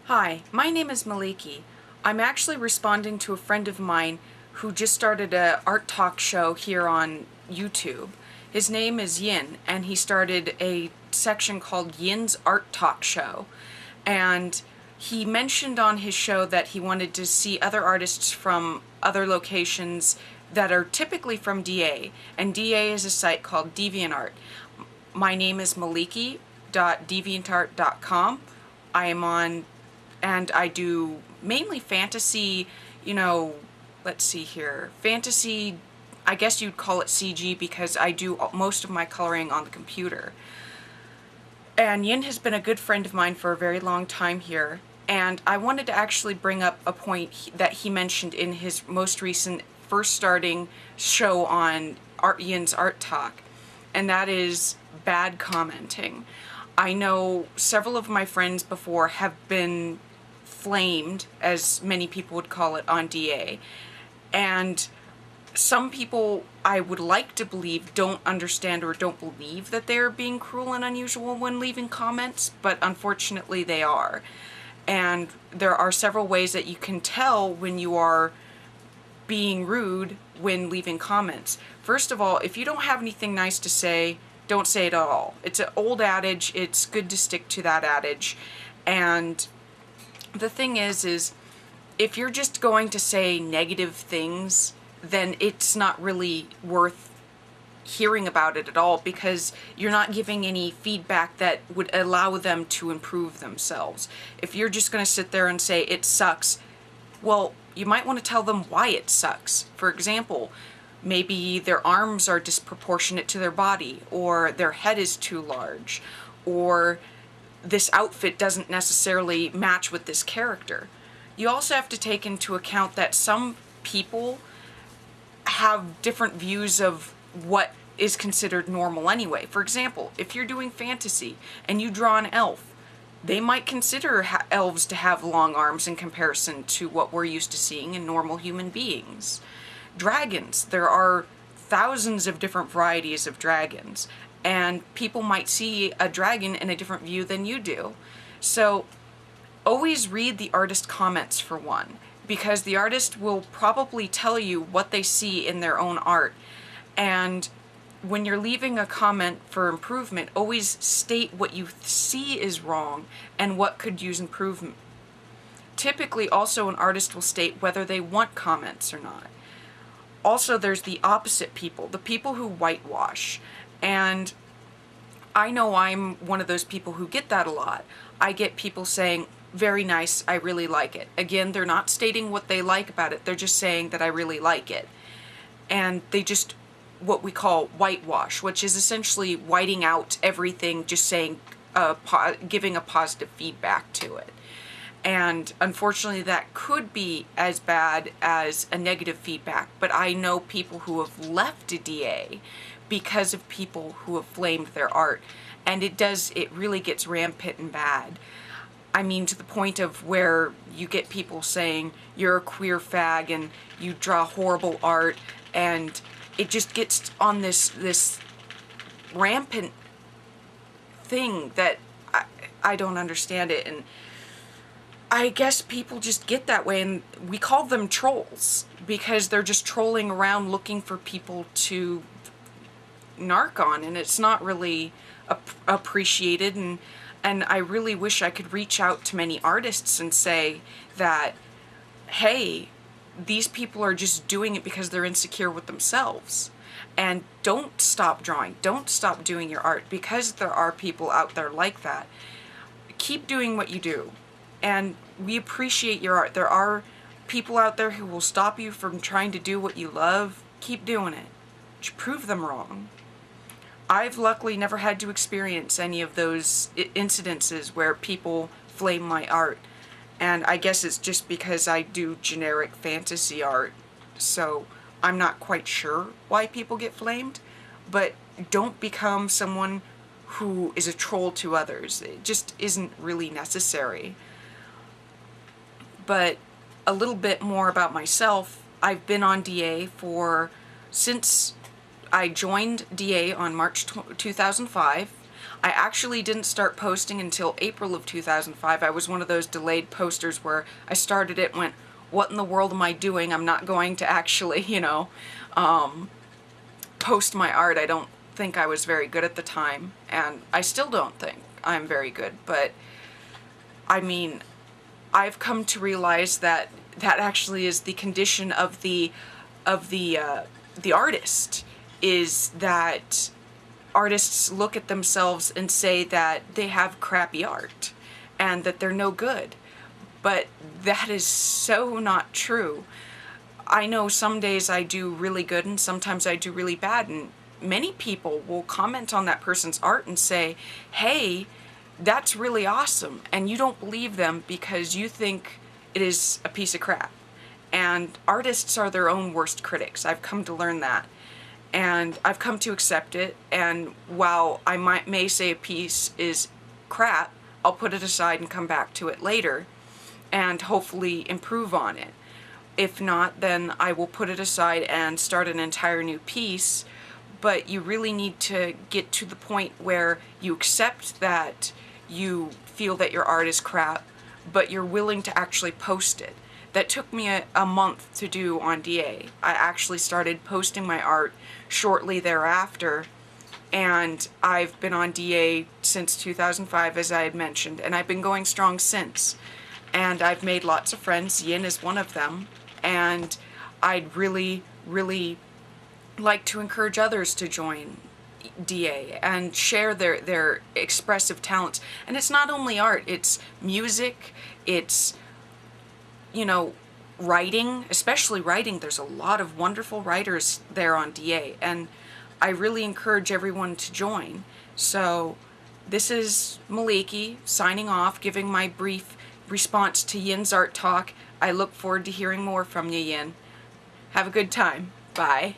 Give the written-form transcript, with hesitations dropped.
Hi, my name is Maliki. I'm actually responding to a friend of mine who just started a art talk show here on YouTube. His name is Yin, and he started a section called Yin's Art Talk Show. And he mentioned on his show that he wanted to see other artists from other locations that are typically from DA. And DA is a site called DeviantArt. My name is maliki.deviantart.com. I am on, and I do mainly fantasy, let's see here, fantasy, I guess you'd call it CG because I do most of my coloring on the computer. And Yin has been a good friend of mine for a very long time here, and I wanted to actually bring up a point that he mentioned in his most recent first starting show on Yin's Art Talk, and that is bad commenting. I know several of my friends before have been flamed, as many people would call it, on DA. And some people, I would like to believe, don't understand or don't believe that they're being cruel and unusual when leaving comments, but unfortunately they are. And there are several ways that you can tell when you are being rude when leaving comments. First of all, if you don't have anything nice to say, don't say it at all. It's an old adage. It's good to stick to that adage. And the thing is if you're just going to say negative things, then it's not really worth hearing about it at all, because you're not giving any feedback that would allow them to improve themselves. If you're just going to sit there and say it sucks, well, you might want to tell them why it sucks. For example, maybe their arms are disproportionate to their body, or their head is too large, or this outfit doesn't necessarily match with this character. You also have to take into account that some people have different views of what is considered normal anyway. For example, if you're doing fantasy and you draw an elf, they might consider elves to have long arms in comparison to what we're used to seeing in normal human beings. Dragons, there are thousands of different varieties of dragons, and people might see a dragon in a different view than you do. So always read the artist comments, for one, because the artist will probably tell you what they see in their own art. And when you're leaving a comment for improvement, always state what you see is wrong and what could use improvement. Typically, also, an artist will state whether they want comments or not. Also, there's the opposite people, the people who whitewash. And I know I'm one of those people who get that a lot. I get people saying, very nice, I really like it. Again, they're not stating what they like about it, they're just saying that I really like it. And they just, what we call whitewash, which is essentially whiting out everything, just saying, giving a positive feedback to it. And unfortunately, that could be as bad as a negative feedback, but I know people who have left a DA because of people who have flamed their art, and it really gets rampant and bad. I mean, to the point of where you get people saying you're a queer fag and you draw horrible art, and it just gets on this rampant thing that I don't understand it. And I guess people just get that way, and we call them trolls because they're just trolling around looking for people to narc on, and it's not really appreciated. And I really wish I could reach out to many artists and say that, hey, these people are just doing it because they're insecure with themselves. And don't stop drawing. Don't stop doing your art, because there are people out there like that. Keep doing what you do. And we appreciate your art. There are people out there who will stop you from trying to do what you love. Keep doing it. Prove them wrong. I've luckily never had to experience any of those incidences where people flame my art. And I guess it's just because I do generic fantasy art, so I'm not quite sure why people get flamed. But don't become someone who is a troll to others. It just isn't really necessary. But a little bit more about myself. I've been on DA since I joined DA on March 2005. I actually didn't start posting until April of 2005. I was one of those delayed posters where I started it and went, what in the world am I doing? I'm not going to actually, post my art. I don't think I was very good at the time, and I still don't think I'm very good, but I mean, I've come to realize that that actually is the condition of the artist, is that artists look at themselves and say that they have crappy art and that they're no good. But that is so not true. I know some days I do really good and sometimes I do really bad, and many people will comment on that person's art and say, hey, that's really awesome, and you don't believe them because you think it is a piece of crap. And artists are their own worst critics. I've come to learn that, and I've come to accept it, and while I may say a piece is crap, I'll put it aside and come back to it later and hopefully improve on it. If not, then I will put it aside and start an entire new piece. But you really need to get to the point where you accept that you feel that your art is crap, but you're willing to actually post it. That took me a month to do on DA. I actually started posting my art shortly thereafter, and I've been on DA since 2005, as I had mentioned, and I've been going strong since. And I've made lots of friends. Yin is one of them, and I'd really, really like to encourage others to join DA and share their expressive talents. And it's not only art, it's music, it's, writing, especially writing. There's a lot of wonderful writers there on DA, and I really encourage everyone to join. So this is Maliki signing off, giving my brief response to Yin's Art Talk. I look forward to hearing more from you, Yin. Have a good time. Bye.